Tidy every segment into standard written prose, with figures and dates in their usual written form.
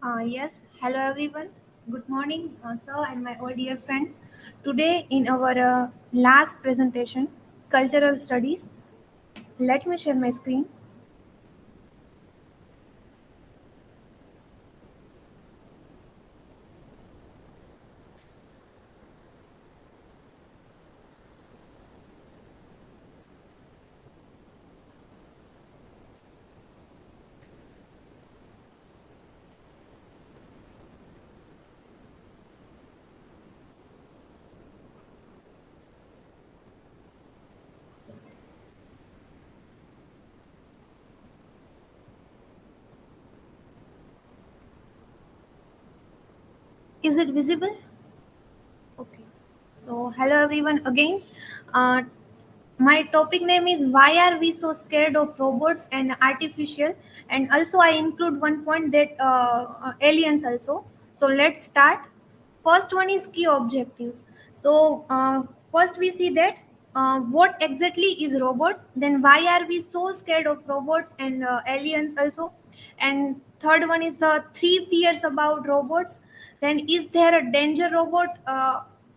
Yes, hello everyone. Good morning, sir, and my all dear friends. Today, in our last presentation, Cultural Studies, let me share my screen. Is it visible? Okay. So, hello everyone again. Uh, my topic name is Why Are We So Scared of Robots and Artificial? And also, I include one point that aliens also. So, let's start. First one is key objectives. So, first we see that what exactly is robot, then why are we so scared of robots and aliens also, and third one is the three fears about robots, then is there a danger robot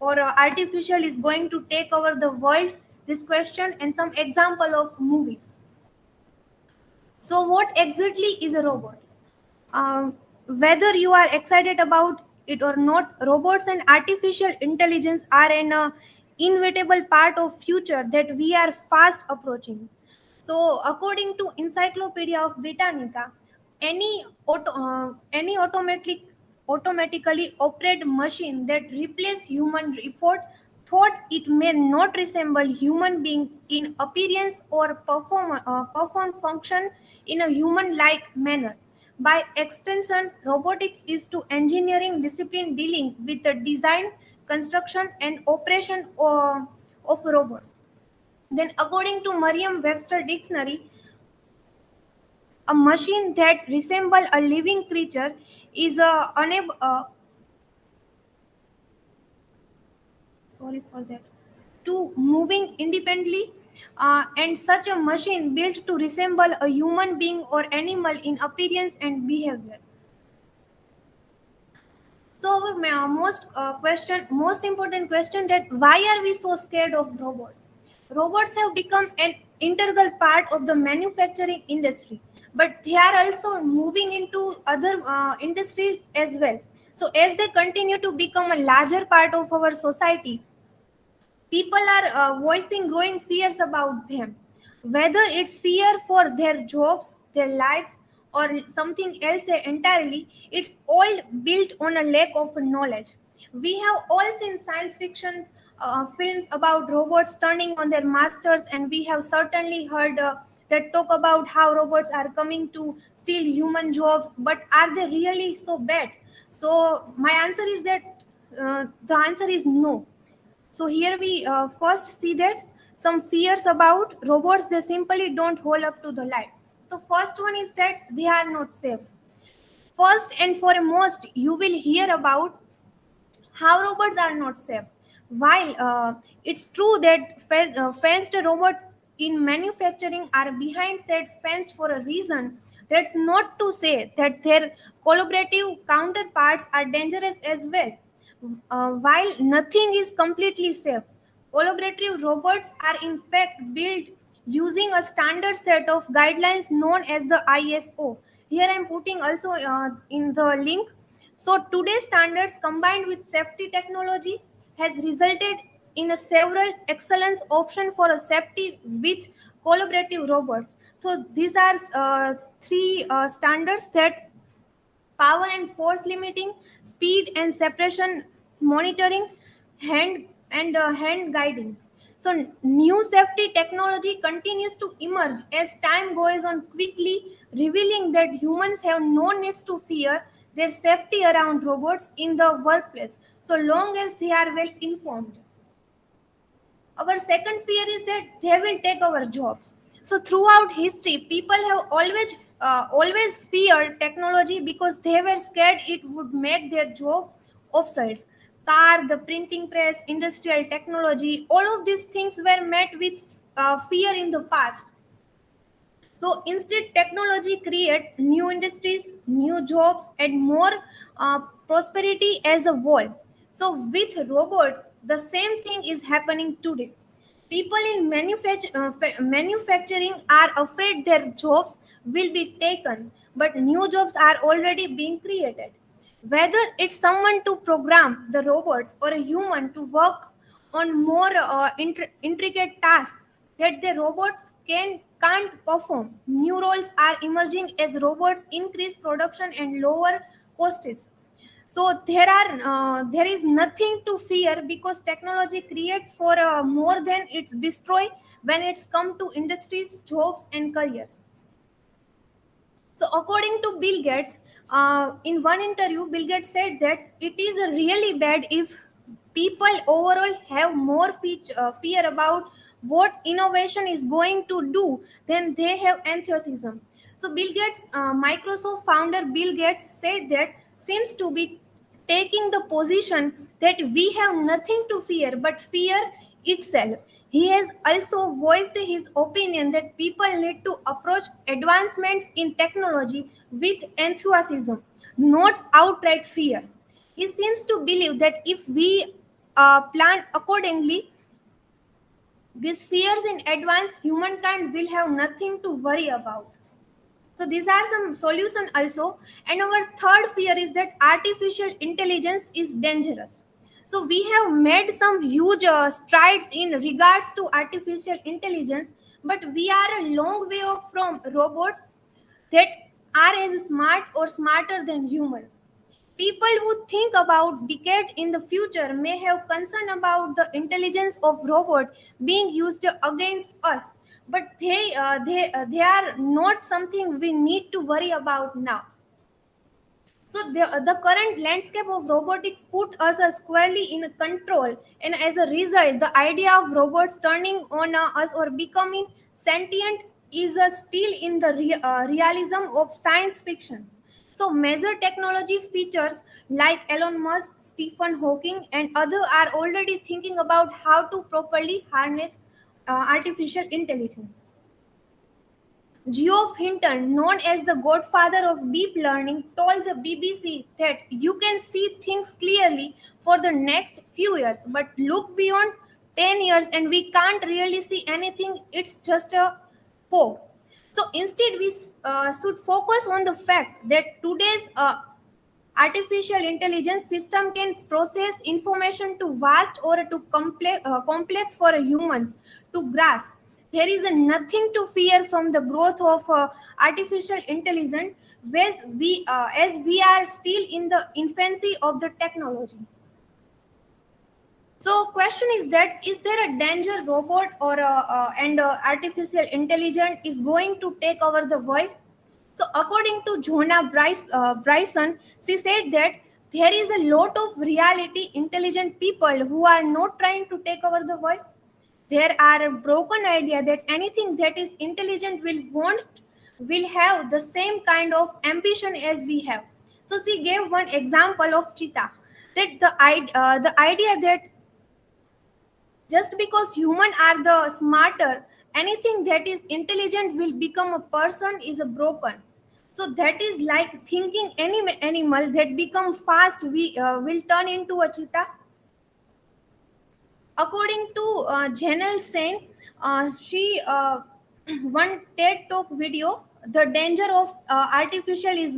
or artificial is going to take over the world, this question, and some example of movies. So what exactly is a robot? Whether you are excited about it or not, robots and artificial intelligence are an inevitable part of future that we are fast approaching. So, according to Encyclopedia of Britannica, any automatically operate machine that replace human effort, thought it may not resemble human being in appearance or perform function in a human like manner. By extension, robotics is to engineering discipline dealing with the design, construction, and operation of robots. Then, according to Merriam-Webster dictionary, a machine that resembles a living creature is unable. Sorry for that. To moving independently, and such a machine built to resemble a human being or animal in appearance and behavior. So our most important question, that why are we so scared of robots? Robots have become an integral part of the manufacturing industry, but they are also moving into other industries as well. So as they continue to become a larger part of our society, people are voicing growing fears about them, whether it's fear for their jobs, their lives, or something else entirely. It's all built on a lack of knowledge. We have all seen science fiction films about robots turning on their masters, and we have certainly heard that talk about how robots are coming to steal human jobs. But are they really so bad? So my answer is that the answer is no. So here we first see that some fears about robots, they simply don't hold up to the light. The first one is that they are not safe. First and foremost, you will hear about how robots are not safe. While it's true that fenced robots in manufacturing are behind said fence for a reason, that's not to say that their collaborative counterparts are dangerous as well. While nothing is completely safe, collaborative robots are in fact built using a standard set of guidelines known as the ISO. Here I am putting also in the link. So today's standards combined with safety technology has resulted in a several excellence option for a safety with collaborative robots. So these are three standards: that power and force limiting, speed and separation monitoring, hand guiding. So new safety technology continues to emerge as time goes on, quickly revealing that humans have no needs to fear their safety around robots in the workplace, so long as they are well informed. Our second fear is that they will take our jobs. So throughout history, people have always feared technology because they were scared it would make their job obsolete. Car, the printing press, industrial technology, all of these things were met with fear in the past. So instead, technology creates new industries, new jobs, and more prosperity as a whole. So with robots, the same thing is happening today. People in manufacturing are afraid their jobs will be taken, but new jobs are already being created. Whether it's someone to program the robots or a human to work on more intricate tasks that the robot can't perform. New roles are emerging as robots increase production and lower costs. So there is nothing to fear because technology creates for more than it's destroy when it's come to industries, jobs, and careers. So, according to Bill Gates, in one interview, Bill Gates said that it is really bad if people overall have more fear about what innovation is going to do than they have enthusiasm. So, Bill Gates, Microsoft founder Bill Gates said that seems to be taking the position that we have nothing to fear but fear itself. He has also voiced his opinion that people need to approach advancements in technology with enthusiasm, not outright fear. He seems to believe that if we plan accordingly, these fears in advance, humankind will have nothing to worry about. So these are some solutions also. And our third fear is that artificial intelligence is dangerous. So we have made some huge strides in regards to artificial intelligence, but we are a long way off from robots that are as smart or smarter than humans. People who think about decades in the future may have concern about the intelligence of robot being used against us, but they are not something we need to worry about now. So the current landscape of robotics put us squarely in control, and as a result, the idea of robots turning on us or becoming sentient is still in the realism of science fiction. So major technology features like Elon Musk, Stephen Hawking, and others are already thinking about how to properly harness artificial intelligence. Geoff Hinton, known as the godfather of deep learning, told the BBC that you can see things clearly for the next few years, but look beyond 10 years and we can't really see anything. It's just a fog. So instead, we should focus on the fact that today's artificial intelligence system can process information too vast or too complex for humans to grasp. There is nothing to fear from the growth of artificial intelligence as we are still in the infancy of the technology. So question is that is there a danger robot or and artificial intelligence is going to take over the world? So according to Bryson, she said that there is a lot of reality intelligent people who are not trying to take over the world. There are a broken idea that anything that is intelligent will have the same kind of ambition as we have. So she gave one example of cheetah that the idea that just because humans are the smarter, anything that is intelligent will become a person is a broken. So that is like thinking any animal that become fast we will turn into a cheetah. According to Janelle Sen, she one TED Talk video, the danger of artificial is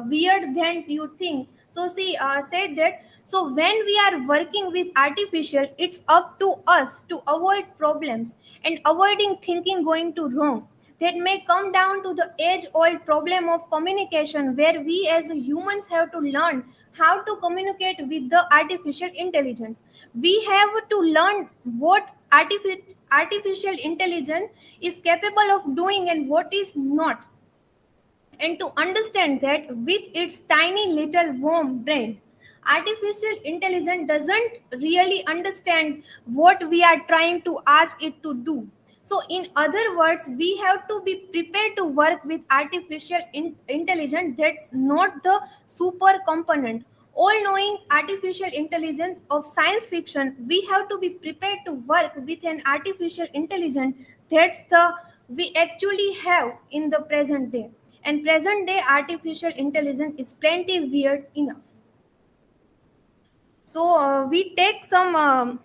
weird than you think. So she said that so when we are working with artificial, it's up to us to avoid problems and avoiding thinking going to wrong. That may come down to the age-old problem of communication, where we as humans have to learn how to communicate with the artificial intelligence. We have to learn what artificial intelligence is capable of doing and what is not, and to understand that with its tiny little warm brain, artificial intelligence doesn't really understand what we are trying to ask it to do. So in other words, we have to be prepared to work with artificial intelligence that's not the super component all knowing artificial intelligence of science fiction. We have to be prepared to work with an artificial intelligence that's the we actually have in the present day. And present day artificial intelligence is plenty weird enough. So we take some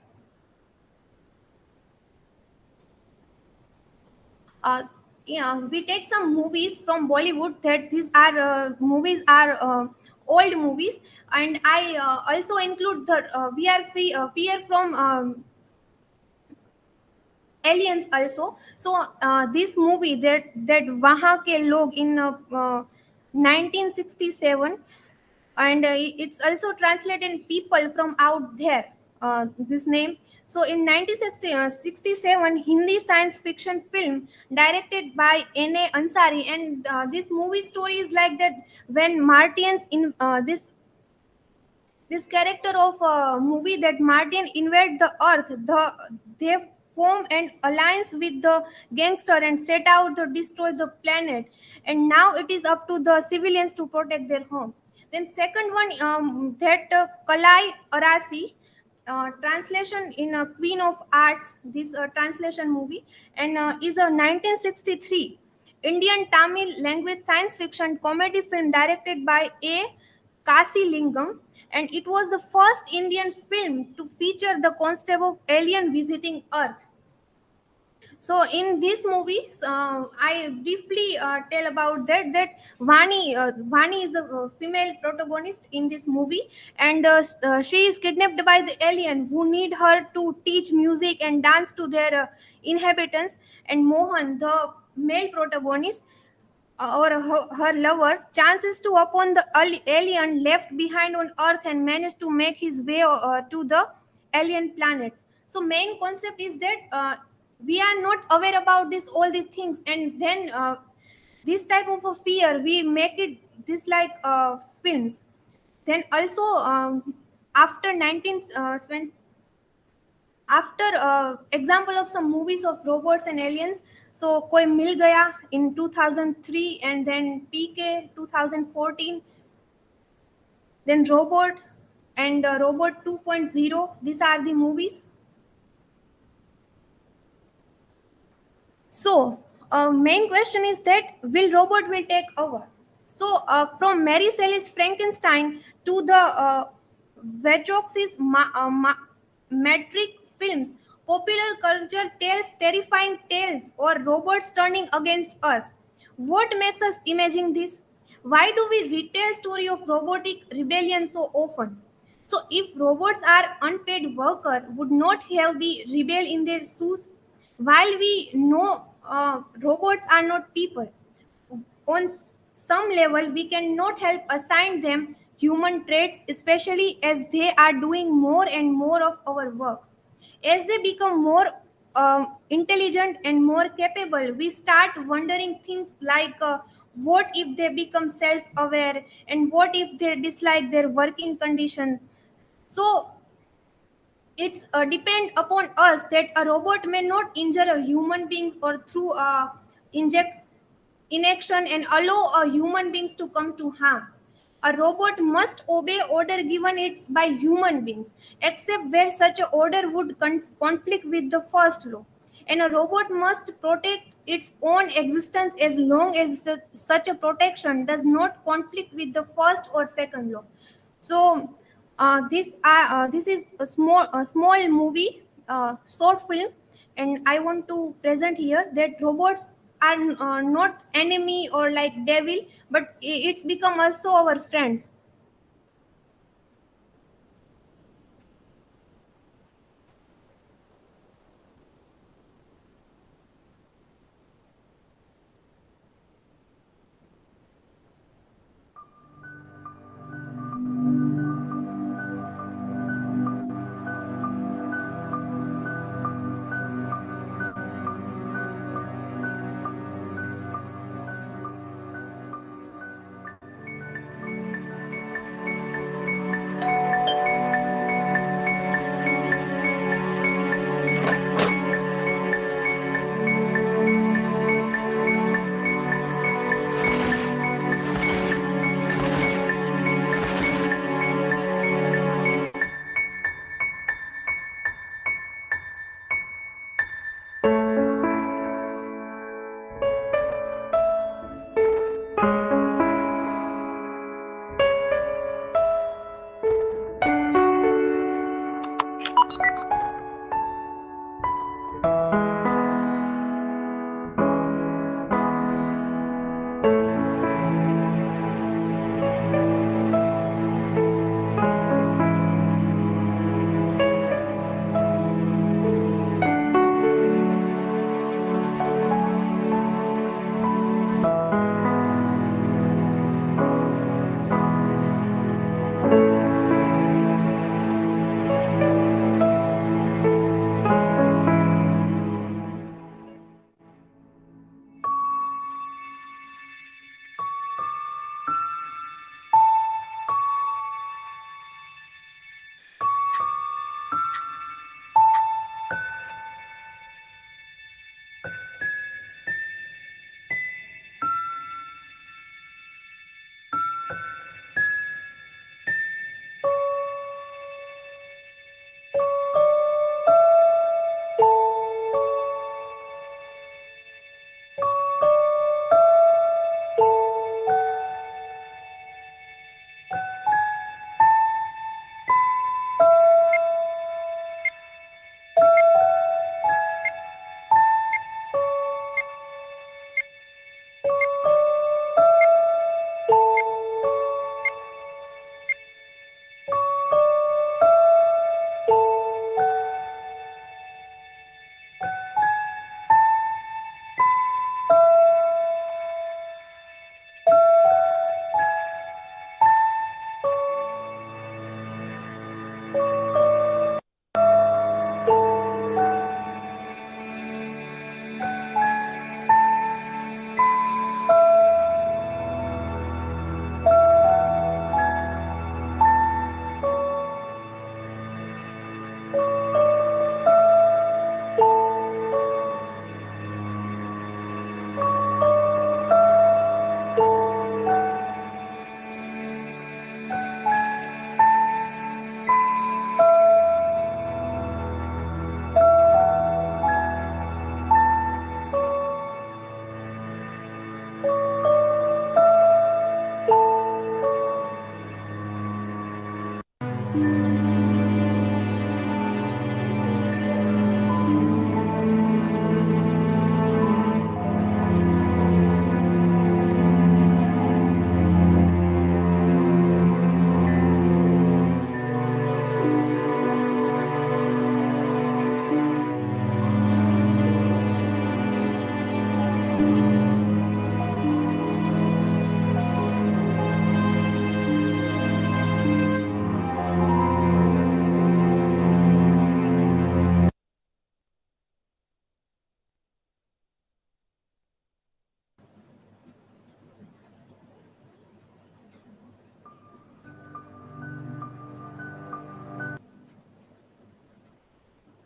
uh, yeah, we take some movies from Bollywood, that these are movies are old movies, and I also include the we are free fear from aliens also. So this movie, that Wahan ke log in 1967, and it's also translated in people from out there, this name. So in 1967 Hindi science fiction film directed by N.A. Ansari, and this movie story is like that when Martians in this character of a movie, that Martin invade the earth, they form an alliance with the gangster and set out to destroy the planet, and now it is up to the civilians to protect their home. Then second one, that Kalai Arasi, translation in Queen of Arts, this translation movie, and is a 1963 Indian Tamil language science fiction comedy film directed by A. Kasi Lingam, and it was the first Indian film to feature the concept of alien visiting Earth. So in this movie, I briefly tell about that Vani is a female protagonist in this movie, and she is kidnapped by the alien who need her to teach music and dance to their inhabitants. And Mohan, the male protagonist, or her lover, chances to upon the alien left behind on Earth and manage to make his way to the alien planets. So main concept is that we are not aware about this all these things, and then this type of a fear we make it this like films. Then also after 19 after example of some movies of robots and aliens, so koi mil gaya in 2003, and then PK 2014, then robot, and robot 2.0, these are the movies. So, main question is that will robot will take over? So, from Mary Shelley's Frankenstein to the Wachowski's metric films, popular culture tells terrifying tales or robots turning against us. What makes us imagine this? Why do we retell story of robotic rebellion so often? So, if robots are unpaid worker, would not have be rebel in their shoes? While we know robots are not people, on some level we cannot help assign them human traits, especially as they are doing more and more of our work. As they become more intelligent and more capable, we start wondering things like what if they become self aware, and what if they dislike their working condition. So it's depend upon us that a robot may not injure a human beings or through inject inaction and allow a human beings to come to harm. A robot must obey order given it by human beings, except where such a order would conflict with the first law. And a robot must protect its own existence as long as such a protection does not conflict with the first or second law. So this is a small movie, short film, and I want to present here that robots are not enemy or like devil, but it's become also our friends.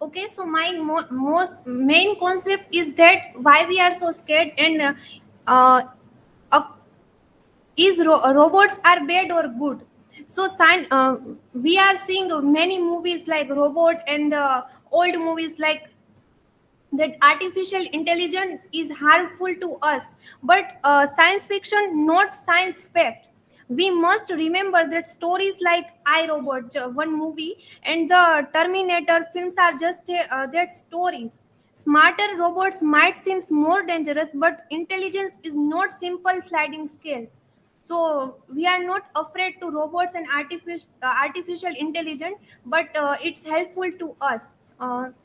Okay, so my most main concept is that why we are so scared, and uh, uh, robots are bad or good. So we are seeing many movies like robot, and old movies like that artificial intelligence is harmful to us, but science fiction, not science fact. We must remember that stories like iRobot, one movie, and the Terminator films are just that stories. Smarter robots might seem more dangerous, but intelligence is not simple sliding scale. So we are not afraid to robots and artificial intelligence, but it's helpful to us.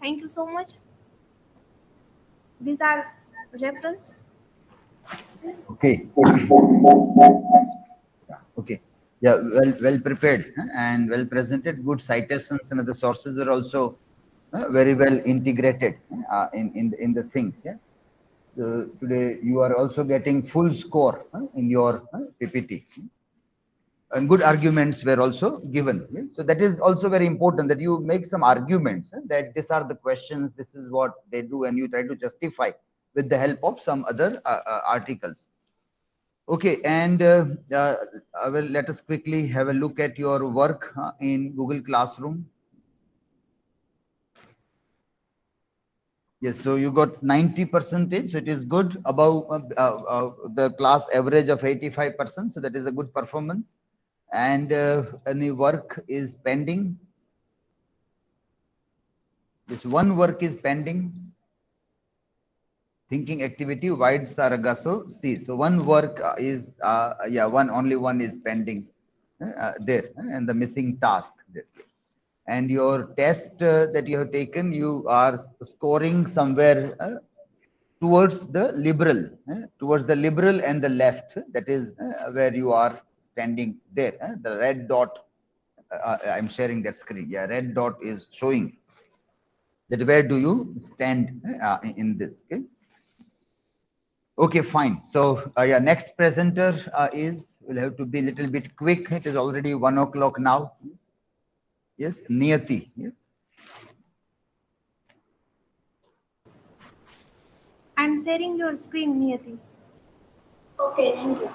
Thank you so much. These are reference. Yes. Okay. Okay. Yeah, well prepared, and well presented. Good citations and other sources are also very well integrated in the things. Yeah. So today you are also getting full score in your PPT, and good arguments were also given. Yeah? So that is also very important, that you make some arguments, that these are the questions, this is what they do, and you try to justify with the help of some other articles. Okay, and let us quickly have a look at your work in Google Classroom. Yes, so you got 90%, so it is good, above the class average of 85%, so that is a good performance. And any work is pending? This one work is pending. Thinking activity, wide Saragasso, C. So one work is, only one is pending there, and the missing task there. And your test that you have taken, you are scoring somewhere towards the liberal and the left. That is where you are standing there. The red dot, I'm sharing that screen. Yeah, red dot is showing that where do you stand in this. Okay. Okay, fine. So yeah, next presenter will have to be a little bit quick. It is already 1 o'clock now. Yes, Niyati. Yeah. I'm sharing your screen, Niyati. Okay, thank you.